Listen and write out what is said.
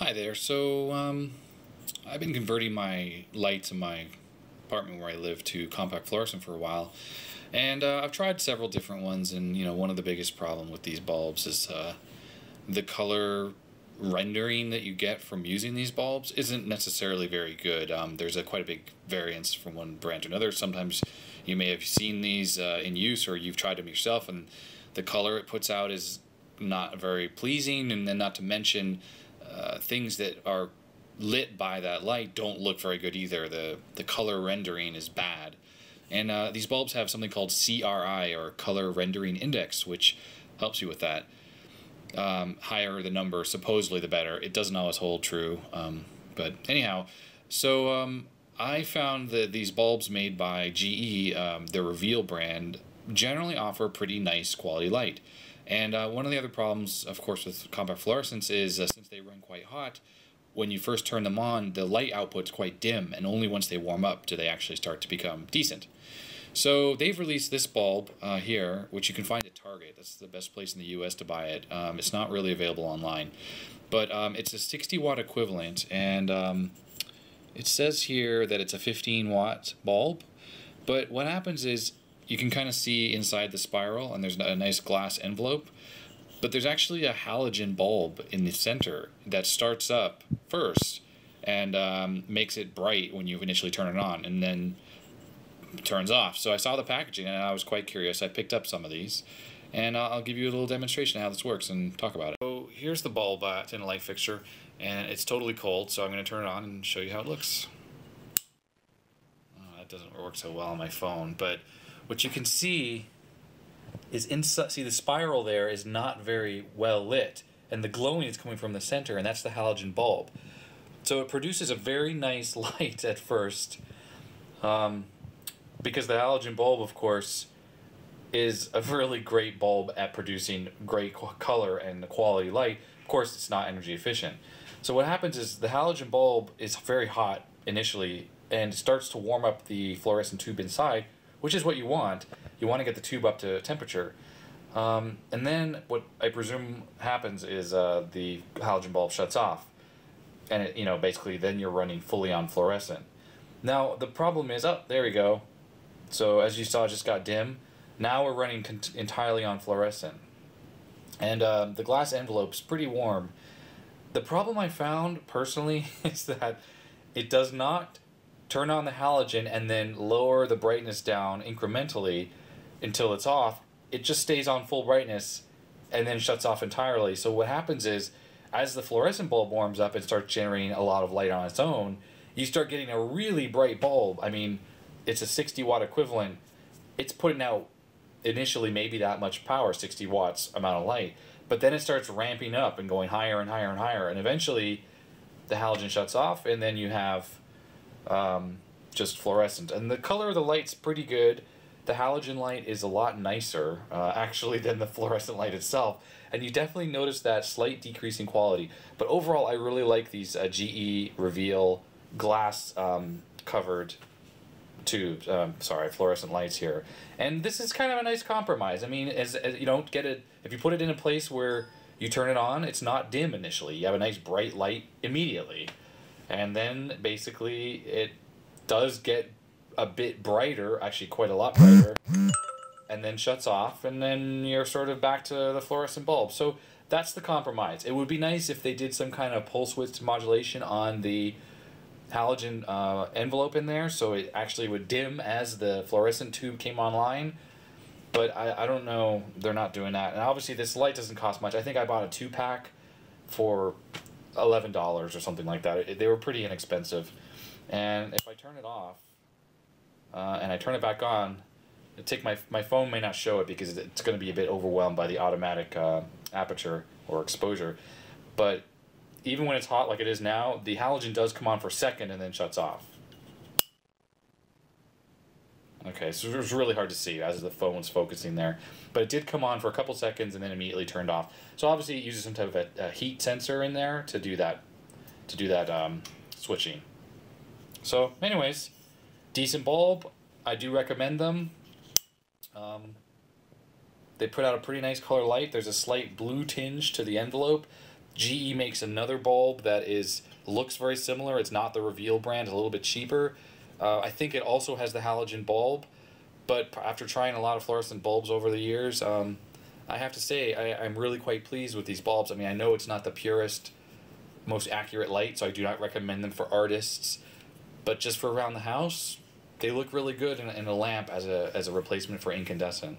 Hi there. I've been converting my lights in my apartment where I live to compact fluorescent for a while, and I've tried several different ones. And one of the biggest problem with these bulbs is the color rendering that you get from using these bulbs isn't necessarily very good. There's quite a big variance from one brand to another. Sometimes you may have seen these in use, or you've tried them yourself, and the color it puts out is not very pleasing. And then, not to mention, things that are lit by that light don't look very good either. The color rendering is bad. And these bulbs have something called CRI, or Color Rendering Index, which helps you with that. Higher the number, supposedly the better. It doesn't always hold true. But anyhow, I found that these bulbs made by GE, the Reveal brand, generally offer pretty nice quality light. And one of the other problems, of course, with compact fluorescents is since they run quite hot, when you first turn them on, the light output's quite dim, and only once they warm up do they actually start to become decent. So they've released this bulb here, which you can find at Target. That's the best place in the US to buy it. It's not really available online. But it's a 60-watt equivalent, and it says here that it's a 15-watt bulb. But what happens is, you can kind of see inside the spiral, and there's a nice glass envelope, but there's actually a halogen bulb in the center that starts up first and makes it bright when you initially turn it on, and then turns off. So I saw the packaging and I was quite curious. I picked up some of these, and I'll give you a little demonstration of how this works and talk about it. So here's the bulb in a light fixture, and it's totally cold, so I'm going to turn it on and show you how it looks. That doesn't work so well on my phone, but what you can see is inside. See, the spiral there is not very well lit, and the glowing is coming from the center, and that's the halogen bulb. So it produces a very nice light at first, because the halogen bulb, of course, is a really great bulb at producing great color and quality light. Of course, it's not energy efficient. So what happens is the halogen bulb is very hot initially and starts to warm up the fluorescent tube inside, which is what you want. You want to get the tube up to temperature. And then what I presume happens is the halogen bulb shuts off. And it, basically then you're running fully on fluorescent. Now the problem is, there we go. So as you saw, it just got dim. Now we're running entirely on fluorescent. And the glass envelope's pretty warm. The problem I found personally is that it does not turn on the halogen and then lower the brightness down incrementally until it's off. It just stays on full brightness and then shuts off entirely. So what happens is, as the fluorescent bulb warms up and starts generating a lot of light on its own, you start getting a really bright bulb. I mean, it's a 60-watt equivalent. It's putting out initially maybe that much power, 60 watts amount of light, but then it starts ramping up and going higher and higher and higher, and eventually the halogen shuts off, and then you have just fluorescent. And the color of the light's pretty good. The halogen light is a lot nicer actually than the fluorescent light itself, and you definitely notice that slight decrease in quality. But overall, I really like these GE Reveal glass covered tubes, fluorescent lights here. And this is kind of a nice compromise. I mean, as you don't get it, if you put it in a place where you turn it on, it's not dim initially. You have a nice bright light immediately. And then basically it does get a bit brighter, actually quite a lot brighter, and then shuts off, and then you're sort of back to the fluorescent bulb. So that's the compromise. It would be nice if they did some kind of pulse width modulation on the halogen envelope in there, so it actually would dim as the fluorescent tube came online. But I don't know, they're not doing that. And obviously this light doesn't cost much. I think I bought a 2-pack for $11 or something like that. They were pretty inexpensive. And if I turn it off and I turn it back on, my phone may not show it because it's going to be a bit overwhelmed by the automatic aperture or exposure. But even when it's hot like it is now, the halogen does come on for a second and then shuts off. Okay, so it was really hard to see as the phone was focusing there, but it did come on for a couple seconds and then immediately turned off. So obviously it uses some type of a heat sensor in there to do that switching. So anyways, decent bulb. I do recommend them. They put out a pretty nice color light. There's a slight blue tinge to the envelope, GE makes another bulb that looks very similar. It's not the Reveal brand, it's a little bit cheaper. I think it also has the halogen bulb, but after trying a lot of fluorescent bulbs over the years, I have to say I'm really quite pleased with these bulbs. I mean, I know it's not the purest, most accurate light, so I do not recommend them for artists, but just for around the house, they look really good in a lamp as a replacement for incandescent.